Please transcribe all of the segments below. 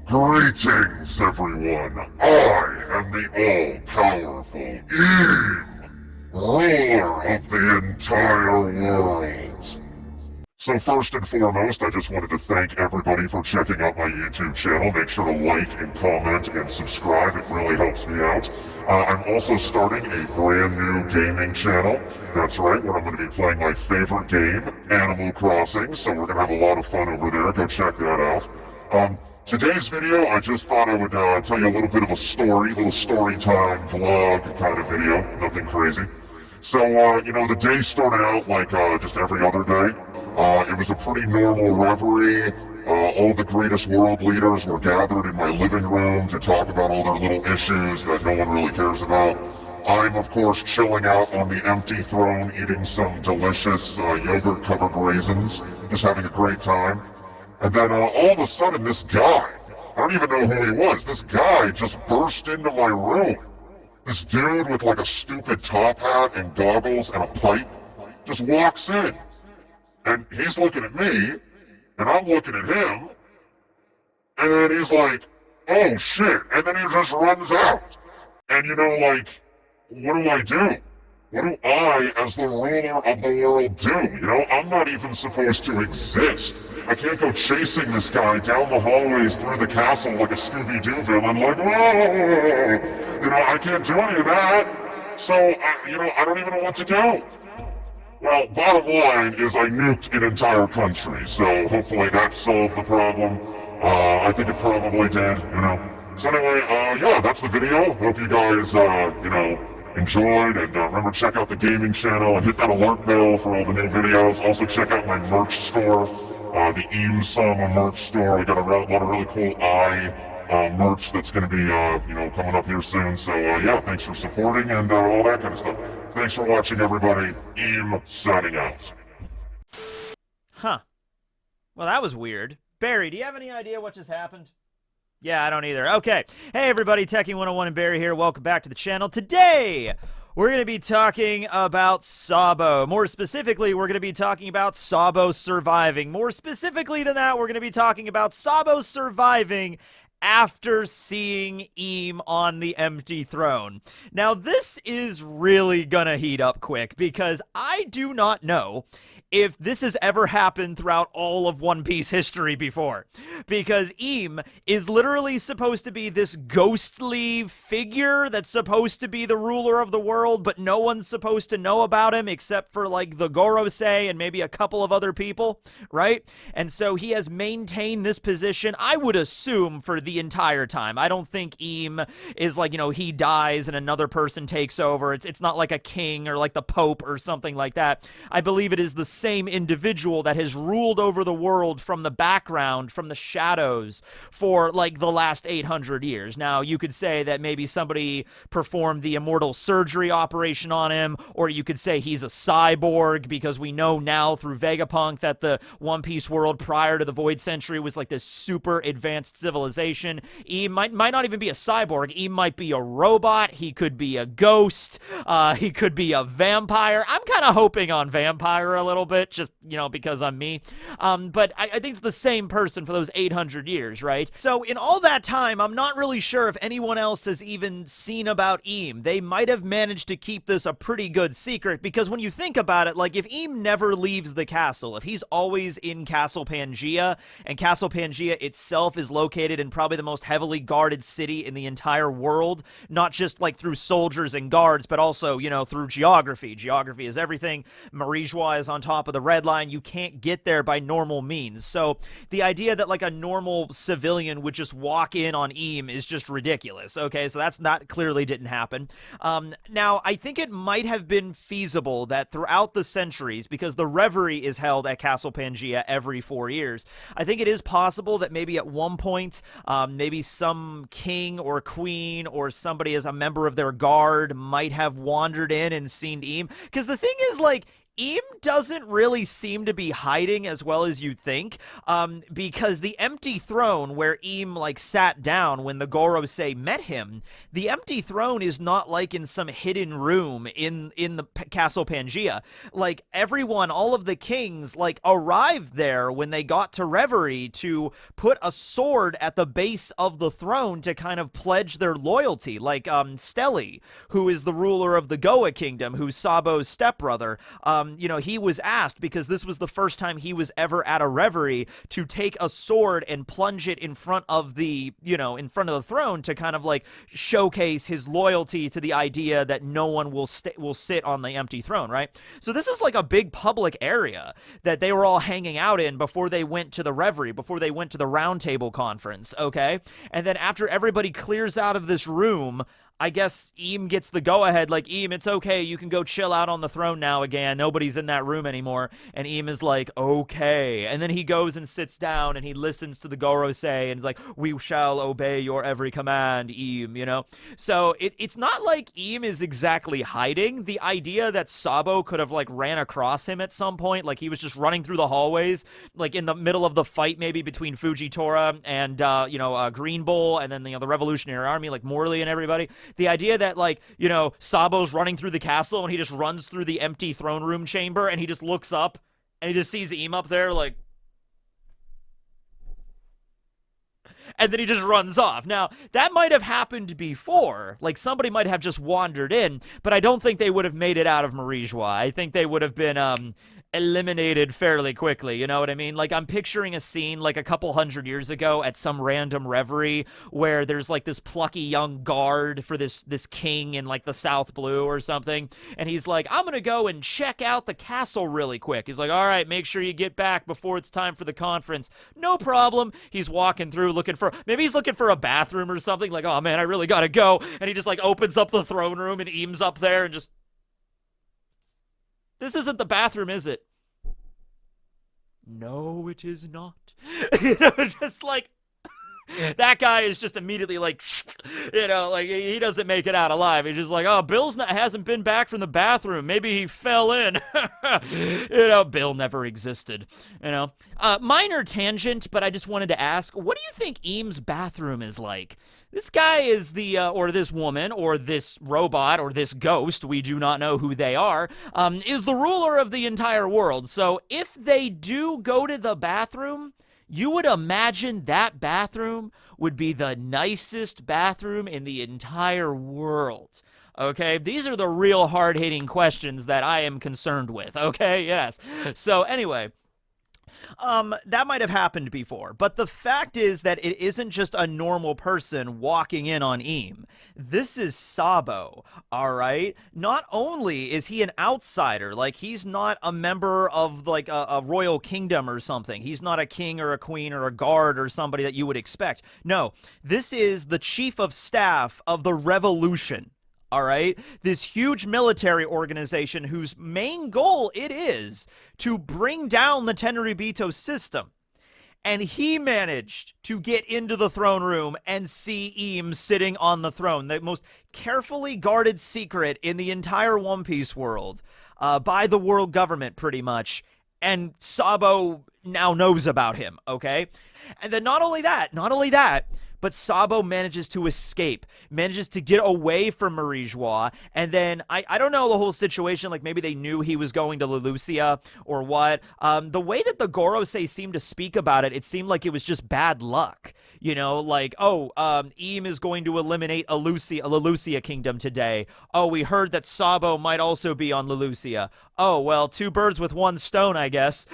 Greetings, everyone. I am the all-powerful Eve, ruler of the entire world. So first and foremost, I just wanted to thank everybody for checking out my YouTube channel. Make sure to like and comment and subscribe. It really helps me out. I'm also starting a brand new gaming channel. That's right, where I'm going to be playing my favorite game, Animal Crossing. So we're going to have a lot of fun over there. Go check that out. Today's video, I just thought I would tell you a little bit of a little story time vlog kind of video. Nothing crazy. So, the day started out like just every other day. It was a pretty normal reverie. All the greatest world leaders were gathered in my living room to talk about all their little issues that no one really cares about. I'm, of course, chilling out on the empty throne, eating some delicious yogurt-covered raisins, just having a great time. And then all of a sudden, this guy, I don't even know who he was, this guy just burst into my room. This dude with like a stupid top hat and goggles and a pipe just walks in. And he's looking at me, and I'm looking at him, and then he's like, oh shit, and then he just runs out. And what do I do? What do I, as the ruler of the world, do? I'm not even supposed to exist. I can't go chasing this guy down the hallways through the castle like a Scooby-Doo villain, like, whoa! I can't do any of that. So, I don't even know what to do. Well, bottom line is I nuked an entire country, so hopefully that solved the problem. I think it probably did, So anyway, yeah, that's the video. Hope you guys, enjoyed, and remember, check out the gaming channel and hit that alert bell for all the new videos. Also check out my merch store, the Sama merch store. We got a lot of really cool merch that's going to be, coming up here soon. So, yeah, thanks for supporting and all that kind of stuff. Thanks for watching, everybody. Signing out. Huh. Well, that was weird. Barry, do you have any idea what just happened? Yeah, I don't either. Okay. Hey, everybody. Teching 101 and Barry here. Welcome back to the channel. Today, we're going to be talking about Sabo. More specifically, we're going to be talking about Sabo surviving. More specifically than that, we're going to be talking about Sabo surviving after seeing Eam on the empty throne. Now, this is really gonna heat up quick because I do not know if this has ever happened throughout all of One Piece history before. Because Eam is literally supposed to be this ghostly figure that's supposed to be the ruler of the world, but no one's supposed to know about him except for, like, the Gorosei and maybe a couple of other people, right? And so he has maintained this position, I would assume, for the entire time. I don't think Eam is like, he dies and another person takes over. It's not like a king or like the Pope or something like that. I believe it is the same individual that has ruled over the world from the background, from the shadows, for like the last 800 years. Now, you could say that maybe somebody performed the immortal surgery operation on him, or you could say he's a cyborg, because we know now through Vegapunk that the One Piece world prior to the Void Century was like this super advanced civilization. He might not even be a cyborg. He might be a robot. He could be a ghost. He could be a vampire. I'm kind of hoping on vampire a little bit, just, because I'm me. But I think it's the same person for those 800 years, right? So in all that time, I'm not really sure if anyone else has even seen about Eam. They might have managed to keep this a pretty good secret, because when you think about it, like, if Eam never leaves the castle, if he's always in Castle Pangaea, and Castle Pangaea itself is located in probably the most heavily guarded city in the entire world, not just like through soldiers and guards, but also, through geography. Geography is everything. Marijois is on top of the red line. You can't get there by normal means. So the idea that like a normal civilian would just walk in on Eam is just ridiculous. Okay, so that clearly didn't happen. Now, I think it might have been feasible that throughout the centuries, because the reverie is held at Castle Pangaea every 4 years, I think it is possible that maybe at one point, maybe some king or queen or somebody as a member of their guard might have wandered in and seen Eam. Because the thing is, like, Eam doesn't really seem to be hiding as well as you'd think, because the empty throne where Eam, like, sat down when the Gorosei met him, the empty throne is not, like, in some hidden room in the Castle Pangaea. Like, everyone, all of the kings, like, arrived there when they got to Reverie to put a sword at the base of the throne to kind of pledge their loyalty. Like, Stelly, who is the ruler of the Goa Kingdom, who's Sabo's stepbrother, you know, he was asked, because this was the first time he was ever at a reverie, to take a sword and plunge it in front of the, you know, in front of the throne to kind of like showcase his loyalty to the idea that no one will sit on the empty throne, right? So this is like a big public area that they were all hanging out in before they went to the reverie, before they went to the roundtable conference, okay? And then after everybody clears out of this room, I guess Eam gets the go-ahead, like, Eam, it's okay, you can go chill out on the throne now again, nobody's in that room anymore, and Eam is like, okay, and then he goes and sits down, and he listens to the Gorosei, and is like, we shall obey your every command, Eam, you know? So, it's not like Eam is exactly hiding. The idea that Sabo could have, like, ran across him at some point, like, he was just running through the hallways, like, in the middle of the fight, maybe, between Fujitora and, you know, Green Bull, and then, you know, the Revolutionary Army, like, Morley and everybody. The idea that, like, you know, Sabo's running through the castle and he just runs through the empty throne room chamber and he just looks up and he just sees Eam up there, like, and then he just runs off. Now, that might have happened before. Like, somebody might have just wandered in, but I don't think they would have made it out of Marijois. I think they would have been, eliminated fairly quickly, you know what I mean? Like, I'm picturing a scene like a couple hundred years ago at some random reverie where there's like this plucky young guard for this king in like the South Blue or something, and he's like, I'm gonna go and check out the castle really quick. He's like, all right, make sure you get back before it's time for the conference. No problem. He's walking through looking for, maybe he's looking for a bathroom or something, like, oh man, I really gotta go, and he just like opens up the throne room and Eam's up there and just, this isn't the bathroom, is it? No, it is not. You know, just like, that guy is just immediately like, you know, like, he doesn't make it out alive. He's just like, oh, hasn't been back from the bathroom. Maybe he fell in. You know, Bill never existed, you know. Minor tangent, but I just wanted to ask, what do you think Eam's bathroom is like? This guy is the, or this woman, or this robot, or this ghost, we do not know who they are, is the ruler of the entire world. So if they do go to the bathroom, you would imagine that bathroom would be the nicest bathroom in the entire world. Okay, these are the real hard-hitting questions that I am concerned with, okay? Yes. So anyway, that might have happened before, but the fact is that it isn't just a normal person walking in on Eam. This is Sabo, all right? Not only is he an outsider, like, he's not a member of, like, a royal kingdom or something. He's not a king or a queen or a guard or somebody that you would expect. No, this is the chief of staff of the Revolution. All right, this huge military organization whose main goal it is to bring down the Tenryubito system. And he managed to get into the throne room and see Eam sitting on the throne, the most carefully guarded secret in the entire One Piece world, by the world government, pretty much. And Sabo now knows about him, okay? And then not only that, but Sabo manages to escape, manages to get away from Marijois, and then, I don't know the whole situation, like maybe they knew he was going to Lelucia or what. The way that the Gorosei seemed to speak about it, it seemed like it was just bad luck. You know, like, oh, Eam is going to eliminate a Lelucia kingdom today. Oh, we heard that Sabo might also be on Lelucia. Oh, well, two birds with one stone, I guess.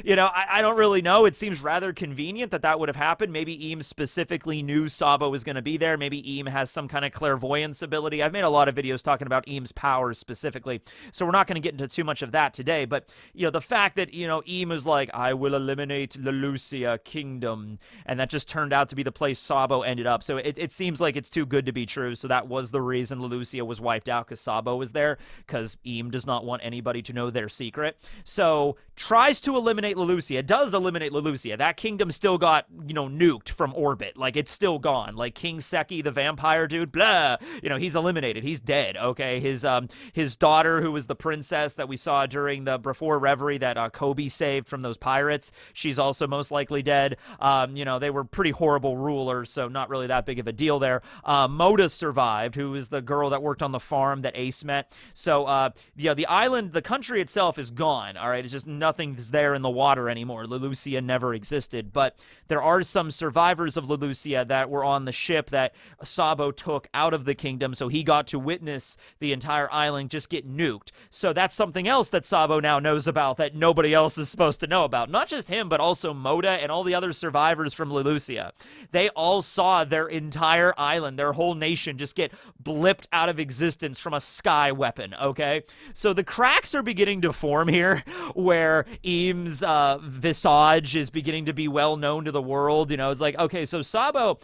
You know, I don't really know. It seems rather convenient that would have happened. Maybe Eam specifically knew Sabo was going to be there. Maybe Eam has some kind of clairvoyance ability. I've made a lot of videos talking about Eam's powers specifically, so we're not going to get into too much of that today. But, you know, the fact that, you know, Eam is like, I will eliminate Lelucia kingdom, and that just turned out to be the place Sabo ended up. So it seems like it's too good to be true. So that was the reason Lelucia was wiped out, because Sabo was there, because Eam does not want anybody to know their secret. So tries to eliminate Lelucia, does eliminate Lelucia. That kingdom still got, you know, nuked from orbit. Like, it it's still gone. Like King Seki, the vampire dude, blah, he's eliminated. He's dead, okay? His daughter, who was the princess that we saw during the before Reverie that Kobe saved from those pirates, she's also most likely dead. They were pretty horrible rulers, so not really that big of a deal there. Moda survived, who was the girl that worked on the farm that Ace met. So, the island, the country itself is gone, all right? It's just nothing's there in the water anymore. Lelucia never existed, but there are some survivors of Lelucia that were on the ship that Sabo took out of the kingdom, so he got to witness the entire island just get nuked. So that's something else that Sabo now knows about that nobody else is supposed to know about. Not just him, but also Moda and all the other survivors from Lelucia. They all saw their entire island, their whole nation just get blipped out of existence from a sky weapon, okay? So the cracks are beginning to form here, where Eames' visage is beginning to be well known to the world. It's like, okay, so Sabo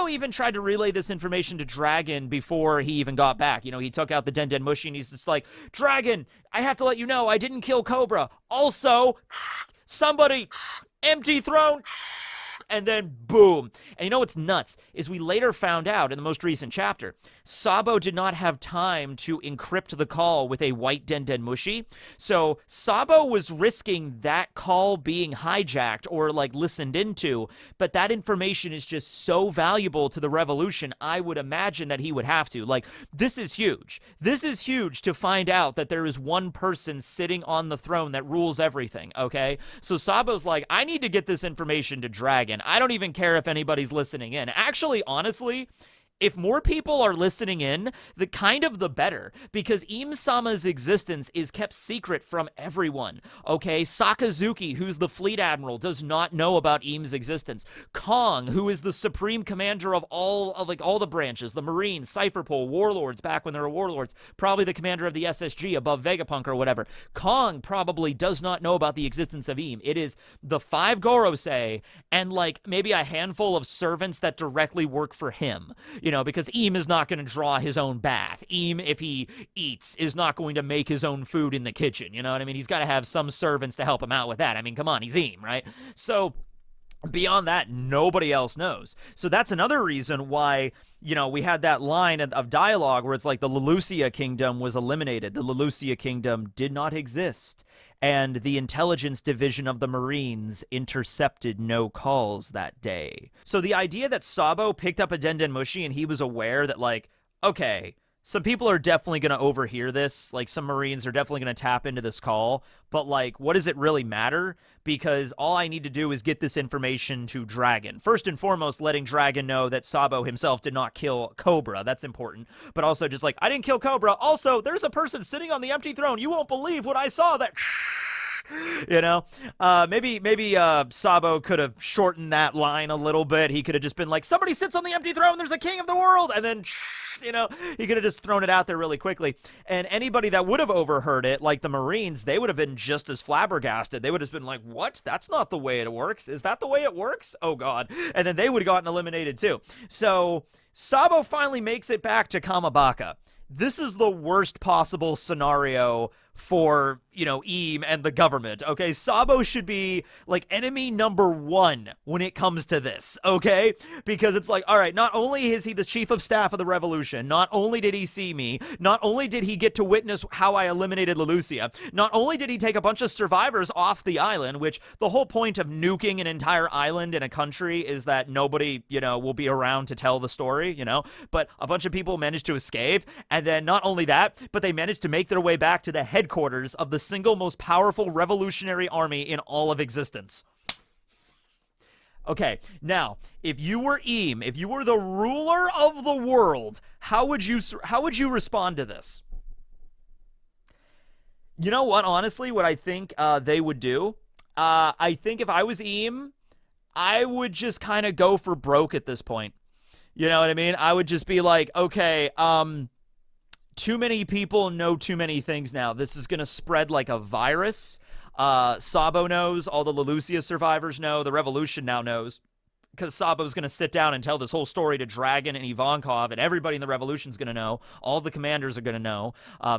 even tried to relay this information to Dragon before he even got back. He took out the Den Mushi and he's just like, Dragon, I have to let you know I didn't kill Cobra. Also, somebody, empty throne, and then boom. And you know what's nuts is we later found out in the most recent chapter, Sabo did not have time to encrypt the call with a white Den Mushi. So Sabo was risking that call being hijacked or listened into, but that information is just so valuable to the revolution, I would imagine that he would have to. This is huge. This is huge to find out that there is one person sitting on the throne that rules everything, okay? So Sabo's like, I need to get this information to Dragon. I don't even care if anybody's listening in. Actually, honestly, if more people are listening in, the better, because Eames-sama's existence is kept secret from everyone, okay? Sakazuki, who's the fleet admiral, does not know about Eames' existence. Kong, who is the supreme commander of all the branches, the Marines, Cypherpole, Warlords, back when there were Warlords, probably the commander of the SSG above Vegapunk or whatever. Kong probably does not know about the existence of Eam. It is the 5 Gorosei and maybe a handful of servants that directly work for him. Because Eam is not going to draw his own bath. Eam, if he eats, is not going to make his own food in the kitchen. You know what I mean? He's got to have some servants to help him out with that. I mean, come on, he's Eam, right? So beyond that, nobody else knows. So that's another reason why, we had that line of dialogue where it's like the Lelucia kingdom was eliminated. The Lelucia kingdom did not exist. And the intelligence division of the Marines intercepted no calls that day. So the idea that Sabo picked up a Den Mushi and he was aware that, okay, some people are definitely going to overhear this. Some Marines are definitely going to tap into this call. But, what does it really matter? Because all I need to do is get this information to Dragon. First and foremost, letting Dragon know that Sabo himself did not kill Cobra. That's important. But also just I didn't kill Cobra. Also, there's a person sitting on the empty throne. You won't believe what I saw. That... maybe Sabo could have shortened that line a little bit. He could have just been like, somebody sits on the empty throne, there's a king of the world, and then he could have just thrown it out there really quickly. And anybody that would have overheard it, like the Marines, they would have been just as flabbergasted. They would have been like, what? That's not the way it works. Is that the way it works? Oh god. And then they would have gotten eliminated too. So Sabo finally makes it back to Kamabaka. This is the worst possible scenario for, Eam and the government, okay? Sabo should be, enemy number 1 when it comes to this, okay? Because it's all right, not only is he the chief of staff of the revolution, not only did he see me, not only did he get to witness how I eliminated Lelucia, not only did he take a bunch of survivors off the island, which the whole point of nuking an entire island in a country is that nobody, will be around to tell the story, but a bunch of people managed to escape, and then not only that, but they managed to make their way back to the headquarters of the single most powerful revolutionary army in all of existence. Okay, now, if you were Eam, if you were the ruler of the world, how would you respond to this? You know what, honestly, what I think they would do? I think if I was Eam, I would just kind of go for broke at this point. You know what I mean? I would just be like, okay, too many people know too many things now. This is going to spread like a virus. Sabo knows. All the Lelucia survivors know. The revolution now knows. because Sabo's going to sit down and tell this whole story to Dragon and Ivankov, and everybody in the Revolution's going to know. All the commanders are going to know,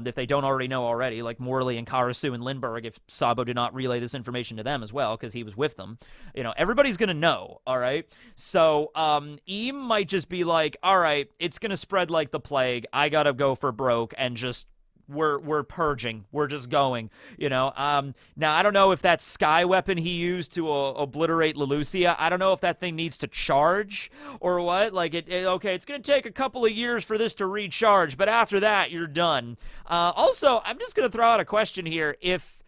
if they don't already know already, like Morley and Karasu and Lindbergh, if Sabo did not relay this information to them as well, because he was with them. Everybody's going to know, all right? So Eam might just be like, all right, it's going to spread like the plague. I got to go for broke and just we're purging. We're just going, Now, I don't know if that sky weapon he used to obliterate Lelucia, I don't know if that thing needs to charge or what. Like, okay, it's going to take a couple of years for this to recharge, but after that, you're done. Also, I'm just going to throw out a question here. If,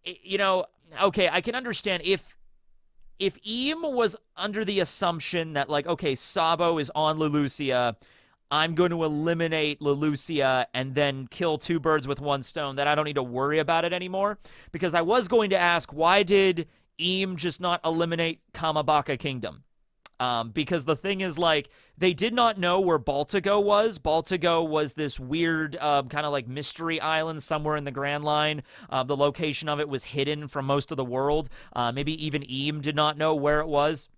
okay, I can understand if Eam was under the assumption that, like, okay, Sabo is on Lelucia, I'm going to eliminate Lelucia and then kill two birds with one stone, that I don't need to worry about it anymore. Because I was going to ask, why did Eam just not eliminate Kamabaka Kingdom? Because the thing is, like, they did not know where Baltigo was. Baltigo was this weird kind of like mystery island somewhere in the Grand Line. The location of it was hidden from most of the world. Maybe even Eam did not know where it was.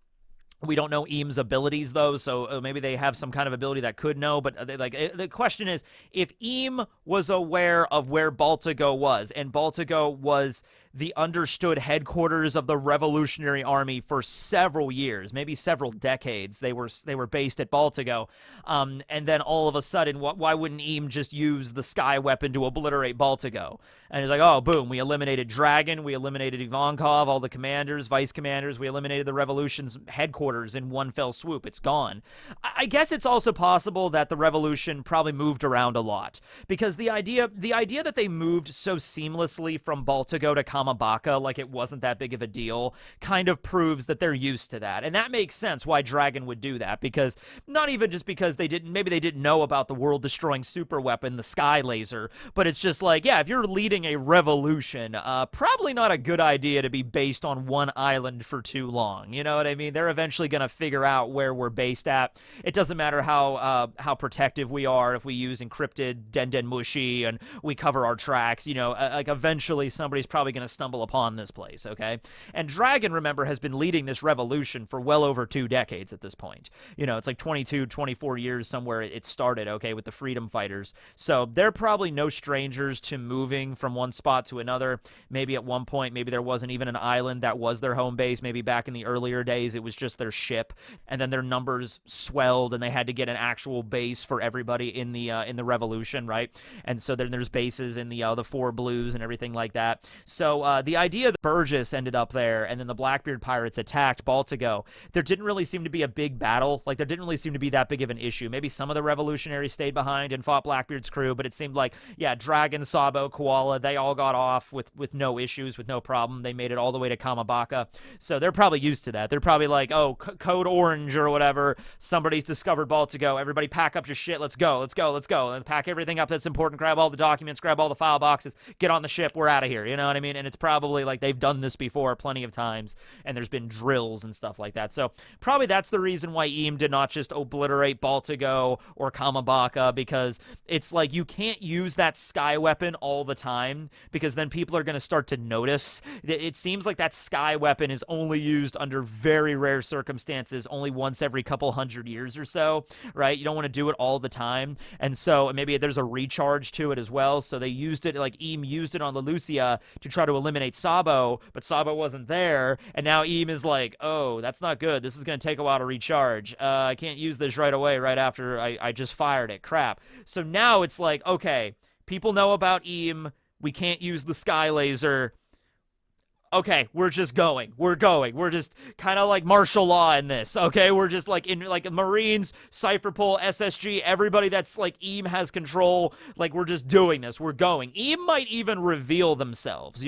We don't know Eam's abilities, though, so maybe they have some kind of ability that could know. But the question is, if Eam was aware of where Baltigo was, and Baltigo was the understood headquarters of the Revolutionary Army for several years, maybe several decades, they were based at Baltigo, and then all of a sudden, why wouldn't Eam just use the sky weapon to obliterate Baltigo? And he's like, oh, boom, we eliminated Dragon, we eliminated Ivankov, all the commanders, vice commanders, we eliminated the Revolution's headquarters in one fell swoop. It's gone. I guess it's also possible that the Revolution probably moved around a lot, because the idea that they moved so seamlessly from Baltigo to Kamabaka, like it wasn't that big of a deal, kind of proves that they're used to that. And that makes sense why Dragon would do that, because not even just because they didn't know about the world-destroying super weapon, the sky laser, but it's just like, yeah, if you're leading a revolution, probably not a good idea to be based on one island for too long. You know what I mean? They're eventually going to figure out where we're based at. It doesn't matter how protective we are if we use encrypted Den Mushi and we cover our tracks. Like eventually somebody's probably going to stumble upon this place, okay? And Dragon, remember, has been leading this revolution for well over 2 decades at this point. It's like 22, 24 years somewhere it started, okay, with the freedom fighters. So they're probably no strangers to moving from one spot to another. Maybe at one point, maybe there wasn't even an island that was their home base. Maybe back in the earlier days, it was just their ship, and then their numbers swelled, and they had to get an actual base for everybody in the revolution, right? And so then there's bases in the Four Blues and everything like that. So the idea that Burgess ended up there, and then the Blackbeard pirates attacked Baltigo, there didn't really seem to be a big battle. Like, there didn't really seem to be that big of an issue. Maybe some of the revolutionaries stayed behind and fought Blackbeard's crew, but it seemed like, yeah, Dragon, Sabo, Koala, they all got off with no issues, with no problem. They made it all the way to Kamabaka. So they're probably used to that. They're probably like, oh, code orange or whatever. Somebody's discovered Baltigo. Everybody pack up your shit. Let's go. And pack everything up that's important. Grab all the documents. Grab all the file boxes. Get on the ship. We're out of here. You know what I mean? And it's probably like they've done this before plenty of times, and there's been drills and stuff like that. So probably that's the reason why Eam did not just obliterate Baltigo or Kamabaka, because it's like you can't use that sky weapon all the time, because then people are going to start to notice. It seems like that sky weapon is only used under very rare circumstances, only once every couple hundred years or so, right? You don't want to do it all the time. And so maybe there's a recharge to it as well. So they used it, like Eam used it on Lelucia to try to eliminate Sabo, but Sabo wasn't there. And now Eam is like, oh, that's not good. This is going to take a while to recharge. I can't use this right away, right after I just fired it. Crap. So now it's like, okay, people know about Eam. We can't use the sky laser. Okay, we're just going. We're going. We're just kind of like martial law in this, okay? We're just like in like Marines, Cypherpol, SSG, everybody that's like Eam has control. Like, we're just doing this. We're going. Eam might even reveal themselves,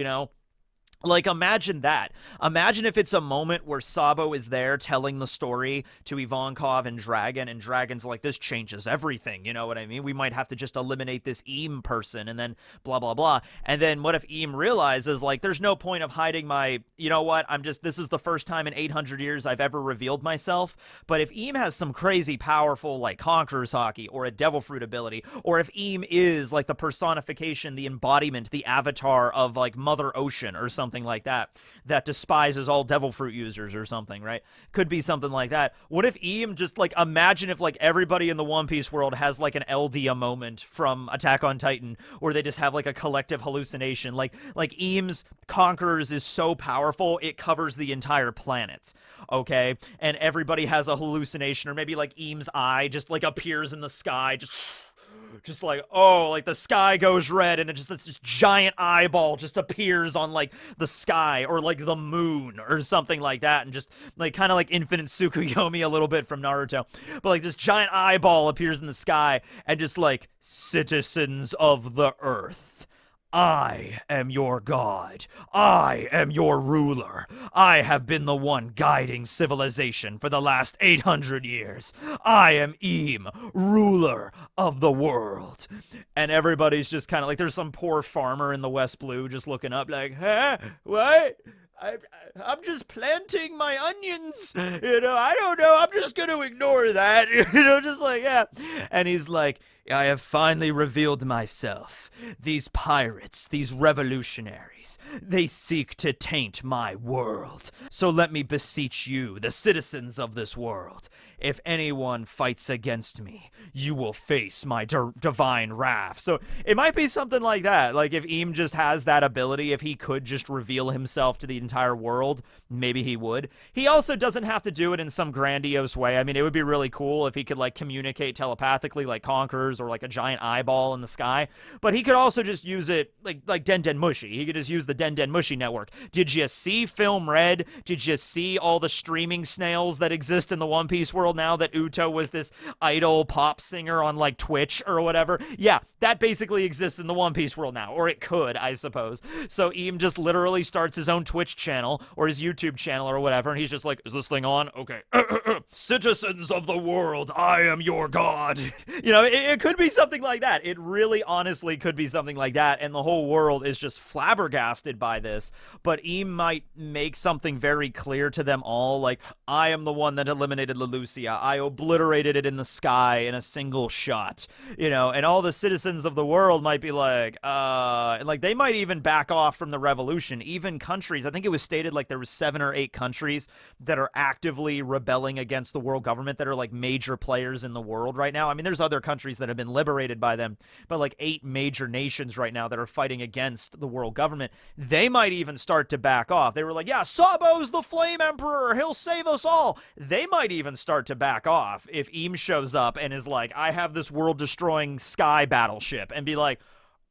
Like, imagine that. Imagine if it's a moment where Sabo is there telling the story to Ivankov and Dragon's like, this changes everything, you know what I mean? We might have to just eliminate this Eam person, and then blah, blah, blah. And then what if Eam realizes, like, there's no point of hiding my, you know what, this is the first time in 800 years I've ever revealed myself. But if Eam has some crazy powerful, like, Conqueror's Hockey, or a Devil Fruit ability, or if Eam is, like, the personification, the embodiment, the avatar of, like, Mother Ocean or something something like that, that despises all devil fruit users or something, right? Could be something like that. What if Eam just, like, imagine if, like, everybody in the One Piece world has, like, an Eldia moment from Attack on Titan, or they just have, like, a collective hallucination. Like Eam's Conquerors is so powerful, it covers the entire planet, okay? And everybody has a hallucination, or maybe, like, Eam's eye just, like, appears in the sky, just like, oh, like the sky goes red and it just, this giant eyeball just appears on like the sky, or like the moon or something like that, and just like kind of like Infinite Tsukuyomi a little bit from Naruto, but like this giant eyeball appears in the sky and just like, citizens of the earth, I am your god. I am your ruler. I have been the one guiding civilization for the last 800 years. I am Eam, ruler of the world. And everybody's just kind of like, there's some poor farmer in the West Blue just looking up like, huh? What? I'm just planting my onions, you know, I don't know, I'm just gonna ignore that, you know, just like, yeah. And he's like, I have finally revealed myself. These pirates, these revolutionaries, they seek to taint my world. So let me beseech you, the citizens of this world. If anyone fights against me, you will face my divine wrath. So it might be something like that. Like if Eam just has that ability, if he could just reveal himself to the entire world, maybe he would. He also doesn't have to do it in some grandiose way. I mean, it would be really cool if he could like communicate telepathically like Conquerors, or like a giant eyeball in the sky. But he could also just use it like Den Den Mushi. He could just use the Den Den Mushi network. Did you see Film Red? Did you see all the streaming snails that exist in the One Piece world now that Uto was this idol pop singer on like Twitch or whatever? Yeah, that basically exists in the One Piece world now, or it could, I suppose. So Eam just literally starts his own Twitch channel or his YouTube channel or whatever, and he's just like, is this thing on? Okay. Citizens of the world, I am your god. You know, it could be something like that. It really honestly could be something like that, and the whole world is just flabbergasted by this. But Eam might make something very clear to them all, like, I am the one that eliminated Leloucia. I obliterated it in the sky in a single shot, you know, and all the citizens of the world might be like, and like they might even back off from the revolution. Even countries, I think it was stated like there was 7 or 8 countries that are actively rebelling against the world government, that are like major players in the world right now. I mean, there's other countries that have been liberated by them, but like 8 major nations right now that are fighting against the world government. They might even start to back off. They were like, yeah, Sabo's the Flame Emperor, he'll save us all. They might even start to back off if Eam shows up and is like, I have this world-destroying sky battleship, and be like,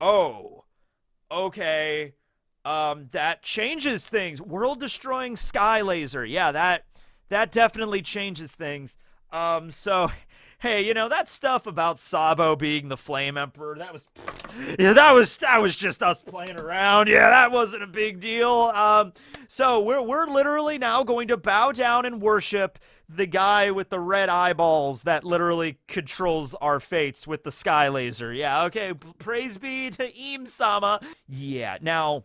oh, okay, that changes things. World-destroying sky laser, yeah, that definitely changes things. So, hey, you know, that stuff about Sabo being the Flame Emperor, that was just us playing around. Yeah, that wasn't a big deal. So we're literally now going to bow down and worship the guy with the red eyeballs that literally controls our fates with the sky laser. Yeah, okay, praise be to Eam-sama. Yeah, now,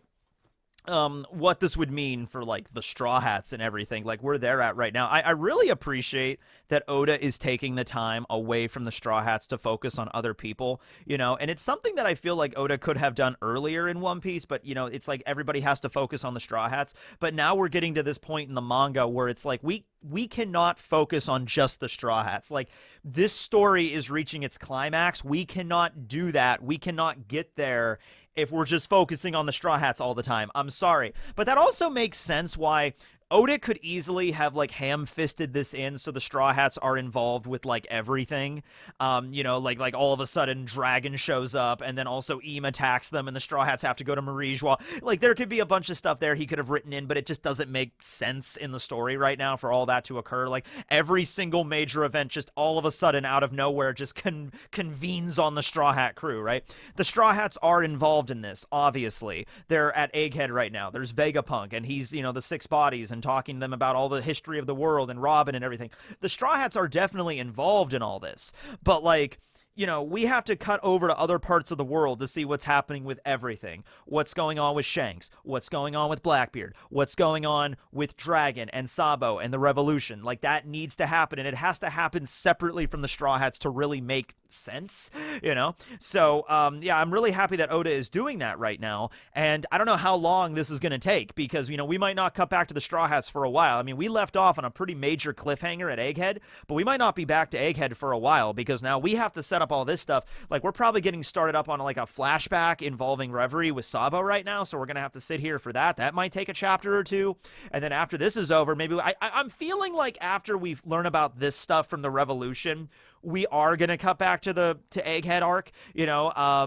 what this would mean for like the Straw Hats and everything, like where they're at right now. I really appreciate that Oda is taking the time away from the Straw Hats to focus on other people, you know, and it's something that I feel like Oda could have done earlier in One Piece, but you know, it's like everybody has to focus on the Straw Hats. But now we're getting to this point in the manga where it's like we cannot focus on just the Straw Hats. Like, this story is reaching its climax. We cannot do that. We cannot get there if we're just focusing on the Straw Hats all the time. I'm sorry. But that also makes sense why Oda could easily have, like, ham-fisted this in so the Straw Hats are involved with, like, everything. You know, like all of a sudden Dragon shows up, and then also Eam attacks them, and the Straw Hats have to go to Marijois. Like, there could be a bunch of stuff there he could have written in, but it just doesn't make sense in the story right now for all that to occur. Like, every single major event just all of a sudden, out of nowhere, just convenes on the Straw Hat crew, right? The Straw Hats are involved in this, obviously. They're at Egghead right now. There's Vegapunk, and he's, you know, the Six Bodies, and talking to them about all the history of the world and Robin and everything. The Straw Hats are definitely involved in all this, but like, we have to cut over to other parts of the world to see what's happening with everything. What's going on with Shanks? What's going on with Blackbeard? What's going on with Dragon and Sabo and the Revolution? Like, that needs to happen, and it has to happen separately from the Straw Hats to really make sense, So, yeah, I'm really happy that Oda is doing that right now, and I don't know how long this is going to take, because, we might not cut back to the Straw Hats for a while. I mean, we left off on a pretty major cliffhanger at Egghead, but we might not be back to Egghead for a while, because now we have to set up all this stuff. Like, we're probably getting started up on, like, a flashback involving Reverie with Sabo right now, so we're going to have to sit here for that. That might take a chapter or two, and then after this is over, maybe I'm feeling like after we learn about this stuff from the Revolution, we are going to cut back to Egghead arc,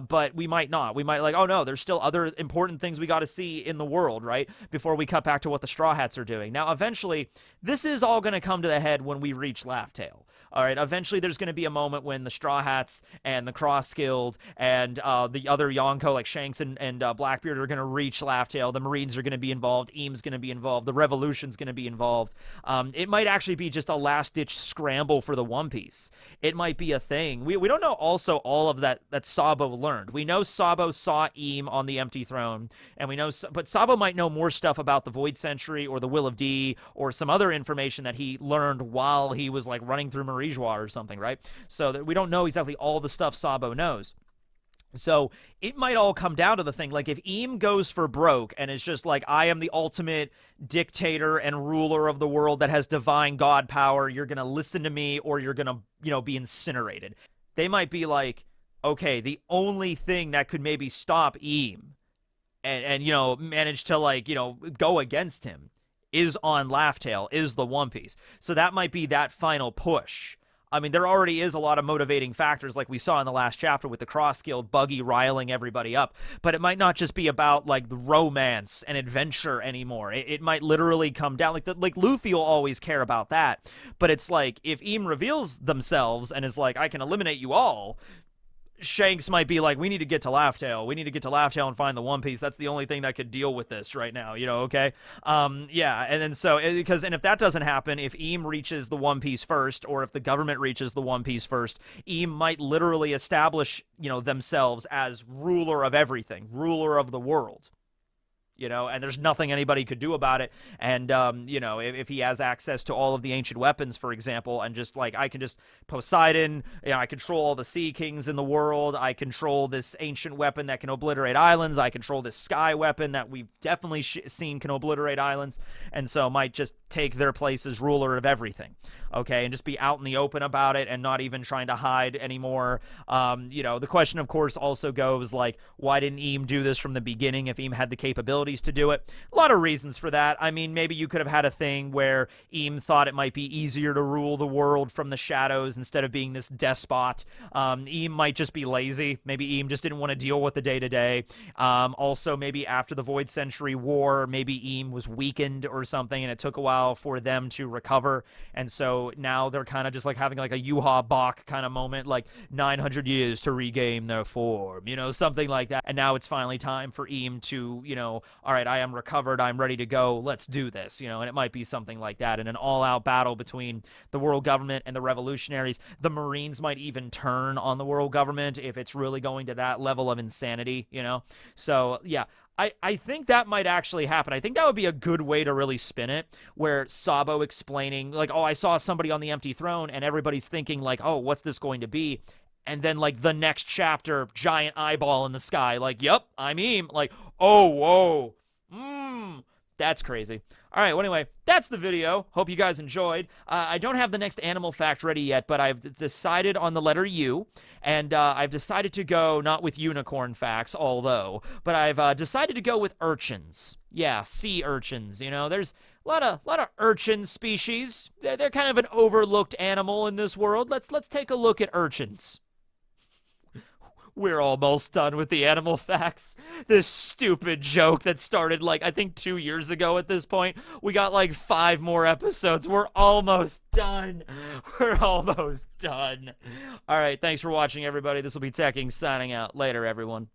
but we might not. We might oh no, there's still other important things we got to see in the world, right? Before we cut back to what the Straw Hats are doing. Now, eventually, this is all going to come to the head when we reach Laugh Tale. All right, eventually there's going to be a moment when the Straw Hats and the Cross Guild and the other Yonko, like Shanks and Blackbeard, are going to reach Laugh Tale. The Marines are going to be involved. Eames going to be involved. The Revolution's going to be involved. It might actually be just a last-ditch scramble for the One Piece. It might be a thing. We don't know also all of that Sabo learned. We know Sabo saw Eam on the Empty Throne, and we know, but Sabo might know more stuff about the Void Century or the Will of D or some other information that he learned while he was like running through Marijois or something, right? So that we don't know exactly all the stuff Sabo knows. So it might all come down to the thing, like if Eam goes for broke and is just like, I am the ultimate dictator and ruler of the world that has divine god power, you're going to listen to me or you're going to, be incinerated. They might be like, okay, the only thing that could maybe stop Eam and manage to go against him is on Laugh Tale, is the One Piece. So that might be that final push. I mean, there already is a lot of motivating factors like we saw in the last chapter with the Cross Guild, Buggy riling everybody up. But it might not just be about, like, the romance and adventure anymore. It might literally come down, like Luffy will always care about that. But it's like, if Eam reveals themselves and is like, I can eliminate you all, Shanks might be like, we need to get to Laugh Tale. We need to get to Laugh Tale and find the One Piece. That's the only thing that could deal with this right now, okay? Yeah, and then so, and if that doesn't happen, if Eam reaches the One Piece first, or if the government reaches the One Piece first, Eam might literally establish, themselves as ruler of everything, ruler of the world. And there's nothing anybody could do about it. And, if he has access to all of the ancient weapons, for example, and just like, I can just, Poseidon, I control all the sea kings in the world. I control this ancient weapon that can obliterate islands. I control this sky weapon that we've definitely seen can obliterate islands. And so might just take their place as ruler of everything. Okay, and just be out in the open about it and not even trying to hide anymore. The question, of course, also goes like, why didn't Eam do this from the beginning if Eam had the capabilities to do it? A lot of reasons for that. I mean, maybe you could have had a thing where Eam thought it might be easier to rule the world from the shadows instead of being this despot. Eam might just be lazy. Maybe Eam just didn't want to deal with the day-to-day. Also, maybe after the Void Century War, maybe Eam was weakened or something, and it took a while for them to recover, and so now they're kind of just like having like a Yuha Bach kind of moment, like 900 years to regain their form, something like that. And now it's finally time for Eam to, all right, I am recovered, I'm ready to go, let's do this, and it might be something like that in an all-out battle between the world government and the revolutionaries. The Marines might even turn on the world government if it's really going to that level of insanity, So, yeah. I think that might actually happen. I think that would be a good way to really spin it, where Sabo explaining, like, oh, I saw somebody on the Empty Throne, and everybody's thinking, like, oh, what's this going to be? And then, like, the next chapter, giant eyeball in the sky, like, yep, I'm Eam. Like, oh, whoa, that's crazy. All right, well, anyway, that's the video. Hope you guys enjoyed. I don't have the next animal fact ready yet, but I've decided on the letter U, and I've decided to go not with unicorn facts, but I've decided to go with urchins. Yeah, sea urchins. There's a lot of urchin species. They're kind of an overlooked animal in this world. Let's take a look at urchins. We're almost done with the animal facts. This stupid joke that started, like, I think 2 years ago at this point. We got, like, 5 more episodes. We're almost done. We're almost done. All right, thanks for watching, everybody. This will be Teching signing out. Later, everyone.